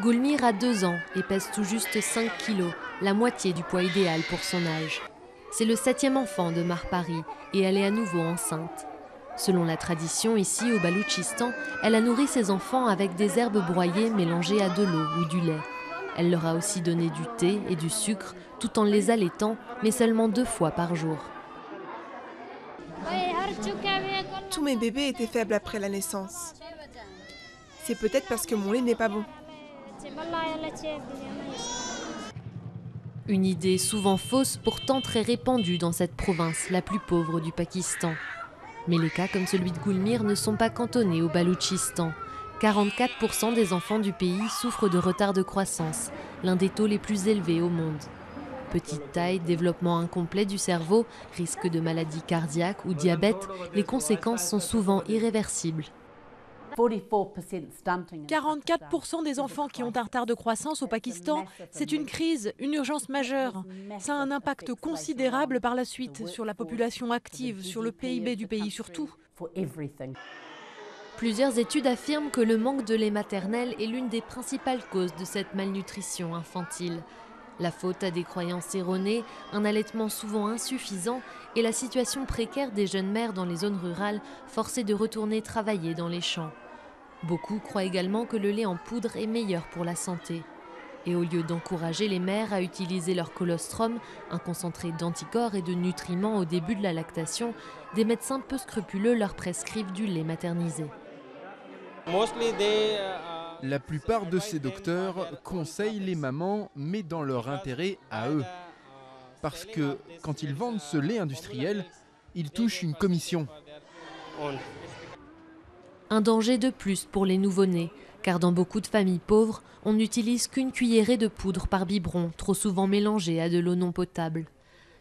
Gulmir a 2 ans et pèse tout juste 5 kilos, la moitié du poids idéal pour son âge. C'est le 7e enfant de Marpari et elle est à nouveau enceinte. Selon la tradition, ici au Baloutchistan, elle a nourri ses enfants avec des herbes broyées mélangées à de l'eau ou du lait. Elle leur a aussi donné du thé et du sucre tout en les allaitant, mais seulement 2 fois par jour. Tous mes bébés étaient faibles après la naissance. C'est peut-être parce que mon lait n'est pas bon. Une idée souvent fausse, pourtant très répandue dans cette province, la plus pauvre du Pakistan. Mais les cas comme celui de Gulmir ne sont pas cantonnés au Baloutchistan. 44% des enfants du pays souffrent de retard de croissance, l'un des taux les plus élevés au monde. Petite taille, développement incomplet du cerveau, risque de maladie cardiaque ou diabète, les conséquences sont souvent irréversibles. 44% des enfants qui ont un retard de croissance au Pakistan, c'est une crise, une urgence majeure. Ça a un impact considérable par la suite sur la population active, sur le PIB du pays surtout. Plusieurs études affirment que le manque de lait maternel est l'une des principales causes de cette malnutrition infantile. La faute à des croyances erronées, un allaitement souvent insuffisant et la situation précaire des jeunes mères dans les zones rurales forcées de retourner travailler dans les champs. Beaucoup croient également que le lait en poudre est meilleur pour la santé. Et au lieu d'encourager les mères à utiliser leur colostrum, un concentré d'anticorps et de nutriments au début de la lactation, des médecins peu scrupuleux leur prescrivent du lait maternisé. La plupart de ces docteurs conseillent les mamans, mais dans leur intérêt à eux. Parce que quand ils vendent ce lait industriel, ils touchent une commission. Un danger de plus pour les nouveau-nés, car dans beaucoup de familles pauvres, on n'utilise qu'une cuillerée de poudre par biberon, trop souvent mélangée à de l'eau non potable.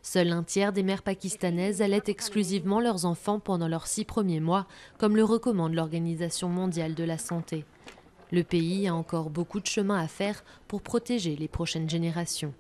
Seul un tiers des mères pakistanaises allaitent exclusivement leurs enfants pendant leurs 6 premiers mois, comme le recommande l'Organisation mondiale de la santé. Le pays a encore beaucoup de chemin à faire pour protéger les prochaines générations.